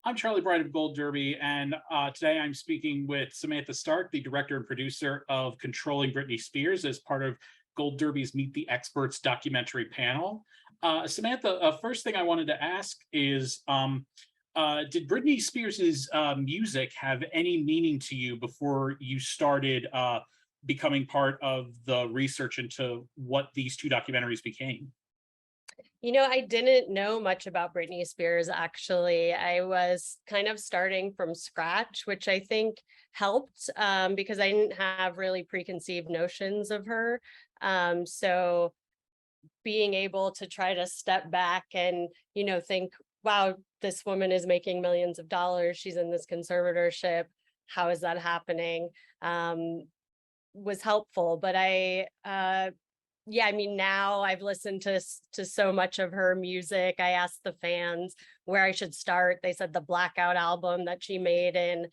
I'm Charlie Bright of Gold Derby, and today I'm speaking with Samantha Stark, the director and producer of Controlling Britney Spears, as part of Gold Derby's Meet the Experts documentary panel. Samantha, first thing I wanted to ask is, did Britney Spears's music have any meaning to you before you started becoming part of the research into what these two documentaries became? I didn't know much about Britney Spears, actually. I was kind of starting from scratch, which I think helped because I didn't have really preconceived notions of her. So being able to try to step back and, think, wow, this woman is making millions of dollars. She's in this conservatorship. How is that happening? Was helpful. But yeah, I mean, now I've listened to so much of her music. I asked the fans where I should start. They said the Blackout album that she made in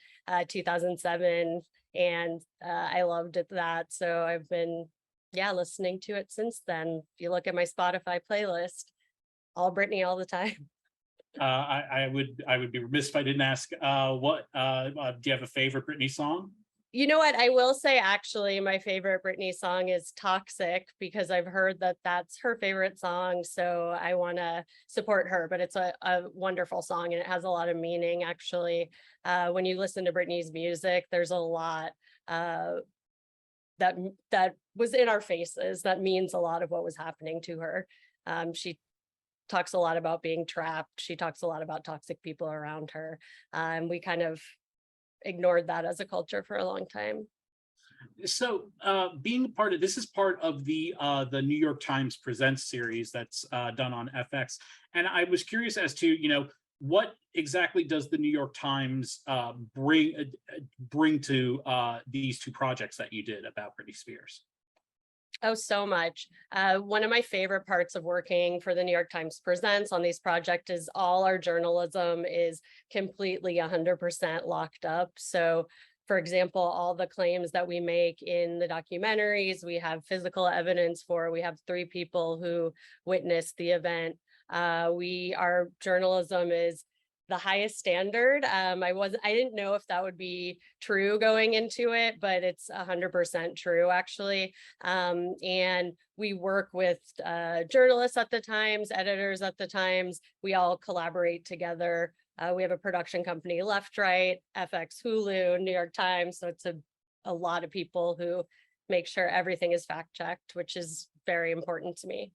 2007, and I loved that. So I've been, yeah, listening to it since then. If you look at my Spotify playlist, all Britney all the time. I would be remiss if I didn't ask. What do you have a favorite Britney song? You know what? I will say, actually, my favorite Britney song is Toxic because I've heard that that's her favorite song. So I want to support her, but it's a wonderful song and it has a lot of meaning, actually. When you listen to Britney's music, there's a lot that was in our faces that means a lot of what was happening to her. She talks a lot about being trapped. She talks a lot about toxic people around her. And we kind of ignored that as a culture for a long time. So, being part of this is part of the New York Times Presents series that's done on FX, and I was curious as to what exactly does the New York Times bring to these two projects that you did about Britney Spears? Oh, so much. One of my favorite parts of working for the New York Times Presents on these projects is all our journalism is completely 100% locked up. So, for example, all the claims that we make in the documentaries, we have physical evidence for. We have 3 people who witnessed the event. Our journalism is the highest standard. I didn't know if that would be true going into it, but it's 100% true, actually. And we work with journalists at the Times, editors at the Times. We all collaborate together. We have a production company, Left Right, FX, Hulu, New York Times. So it's a lot of people who make sure everything is fact checked, which is very important to me.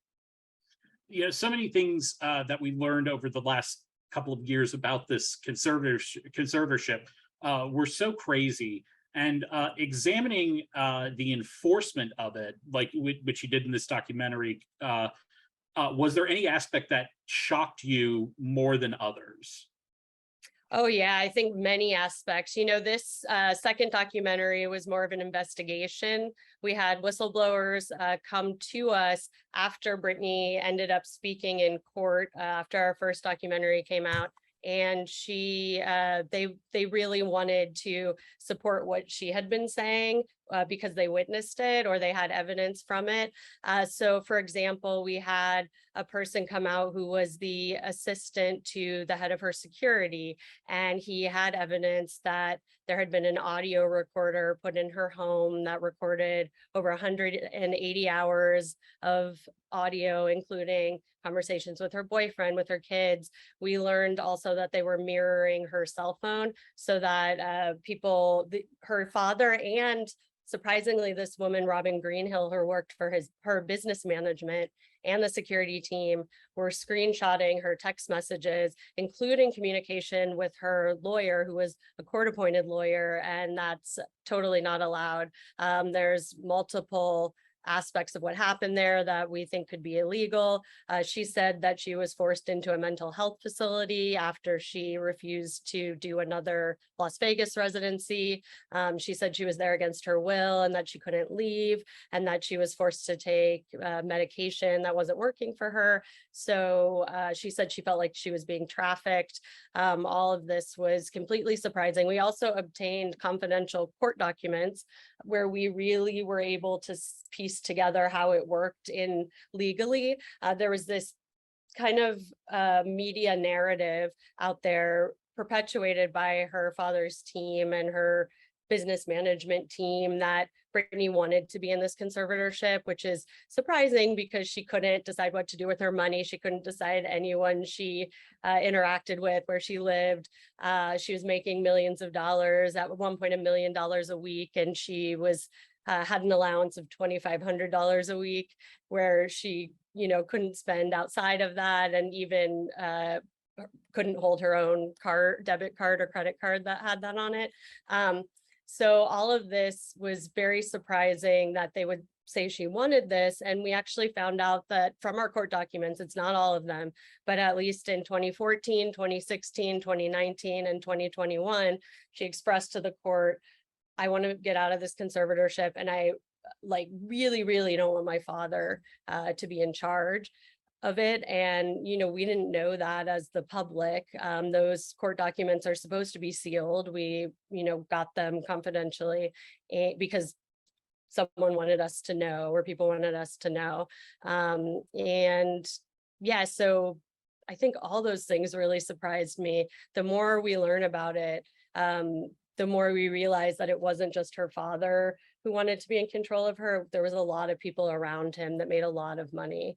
So many things that we learned over the last couple of years about this conservatorship were so crazy, and examining the enforcement of it, like which you did in this documentary, was there any aspect that shocked you more than others? Oh, yeah, I think many aspects. This second documentary was more of an investigation. We had whistleblowers come to us after Britney ended up speaking in court after our first documentary came out. And they really wanted to support what she had been saying because they witnessed it or they had evidence from it. So, for example, we had a person come out who was the assistant to the head of her security, and he had evidence that there had been an audio recorder put in her home that recorded over 180 hours of audio, including conversations with her boyfriend, with her kids. We learned also that they were mirroring her cell phone so that her father, and surprisingly, this woman, Robin Greenhill, who worked for her business management and the security team, were screenshotting her text messages, including communication with her lawyer, who was a court-appointed lawyer, and that's totally not allowed. There's multiple aspects of what happened there that we think could be illegal. She said that she was forced into a mental health facility after she refused to do another Las Vegas residency. She said she was there against her will and that she couldn't leave, and that she was forced to take medication that wasn't working for her. So she said she felt like she was being trafficked. All of this was completely surprising. We also obtained confidential court documents where we really were able to piece together how it worked in legally. There was this kind of media narrative out there perpetuated by her father's team and her business management team that Britney wanted to be in this conservatorship, which is surprising because she couldn't decide what to do with her money. She couldn't decide anyone she interacted with, where she lived. She was making millions of dollars, at one point $1 million a week, and she was had an allowance of $2,500 a week, where she, couldn't spend outside of that, and even couldn't hold her own debit card or credit card that had that on it. So all of this was very surprising that they would say she wanted this. And we actually found out that from our court documents, it's not all of them, but at least in 2014, 2016, 2019, and 2021, she expressed to the court, I want to get out of this conservatorship, and I really, really don't want my father to be in charge of it. And, we didn't know that as the public. Those court documents are supposed to be sealed. We, got them confidentially because someone wanted us to know, or people wanted us to know. And yeah, so I think all those things really surprised me. The more we learn about it, the more we realize that it wasn't just her father who wanted to be in control of her. There was a lot of people around him that made a lot of money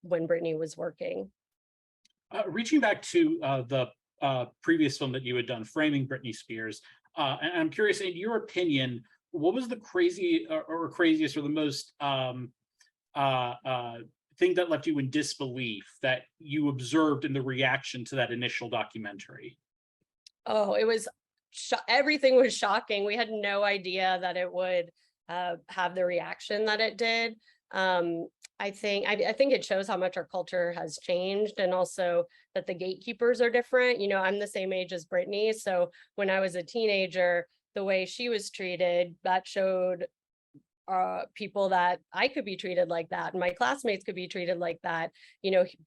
when Britney was working. Reaching back to the previous film that you had done, Framing Britney Spears, and I'm curious, in your opinion, what was the craziest or the most thing that left you in disbelief that you observed in the reaction to that initial documentary? Oh, it was everything was shocking. We had no idea that it would have the reaction that it did. I think it shows how much our culture has changed, and also that the gatekeepers are different. I'm the same age as Britney, so when I was a teenager, the way she was treated, that showed people that I could be treated like that, and my classmates could be treated like that,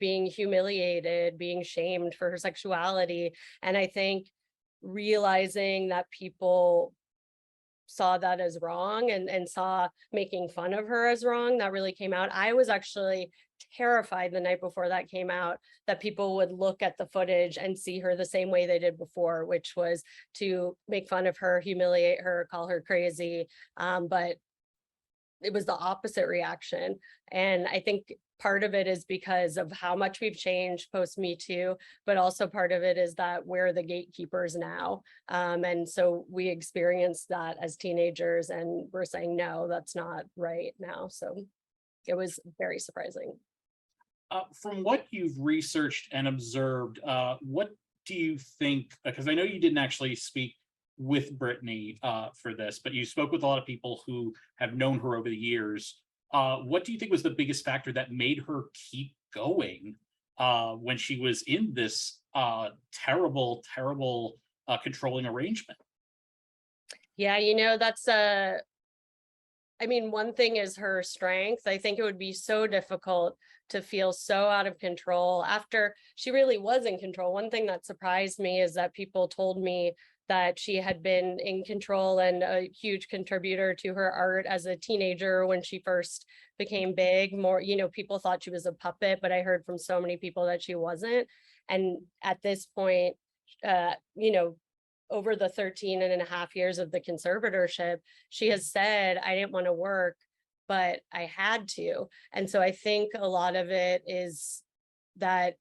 being humiliated, being shamed for her sexuality. And I think realizing that people saw that as wrong, and saw making fun of her as wrong, that really came out. I was actually terrified the night before that came out that people would look at the footage and see her the same way they did before, which was to make fun of her, humiliate her, call her crazy. But it was the opposite reaction. And I think part of it is because of how much we've changed post Me Too, but also part of it is that we're the gatekeepers now. And so we experienced that as teenagers, and we're saying, no, that's not right now. So it was very surprising. From what you've researched and observed, what do you think, because I know you didn't actually speak with Britney for this, but you spoke with a lot of people who have known her over the years. What do you think was the biggest factor that made her keep going when she was in this terrible controlling arrangement? Yeah, that's one thing is her strength. I think it would be so difficult to feel so out of control after she really was in control. One thing that surprised me is that people told me that she had been in control and a huge contributor to her art as a teenager when she first became big. More, people thought she was a puppet, but I heard from so many people that she wasn't. And at this point, over the 13.5 years of the conservatorship, she has said, I didn't want to work, but I had to. And so I think a lot of it is that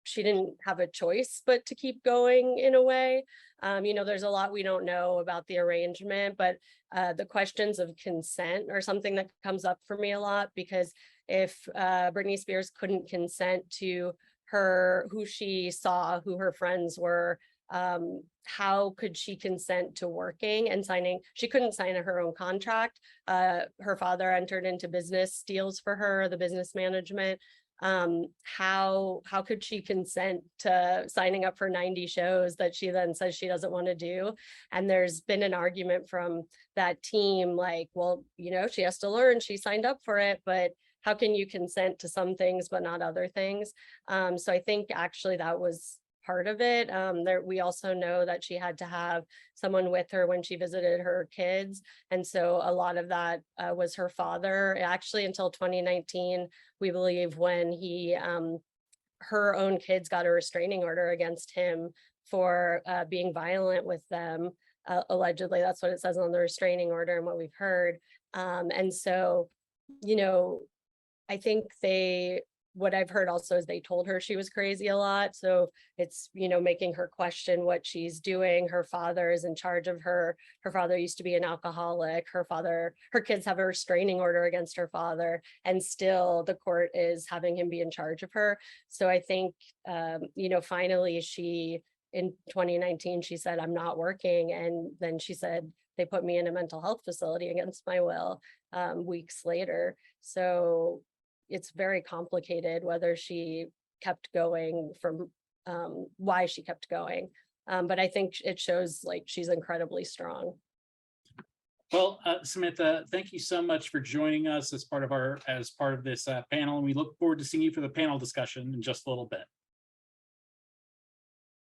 she didn't have a choice but to keep going in a way. There's a lot we don't know about the arrangement, but the questions of consent are something that comes up for me a lot, because if Britney Spears couldn't consent to who she saw, who her friends were, how could she consent to working and signing? She couldn't sign her own contract. Her father entered into business deals for her, the business management. How could she consent to signing up for 90 shows that she then says she doesn't want to do? And there's been an argument from that team, like, well, she has to learn, she signed up for it, but how can you consent to some things but not other things? So I think actually that was part of it. We also know that she had to have someone with her when she visited her kids. And so a lot of that was her father, actually until 2019, we believe, when he her own kids got a restraining order against him for being violent with them. Allegedly, that's what it says on the restraining order and what we've heard. And so, you know, I think what I've heard also is they told her she was crazy a lot. So it's, you know, making her question what she's doing. Her father is in charge of her. Her father used to be an alcoholic. Her kids have a restraining order against her father, and still the court is having him be in charge of her. So I think, you know, finally in 2019, she said, I'm not working. And then she said, they put me in a mental health facility against my will weeks later. So it's very complicated whether she kept going, from why she kept going. But I think it shows like she's incredibly strong. Well, Samantha, thank you so much for joining us as part of this panel, and we look forward to seeing you for the panel discussion in just a little bit.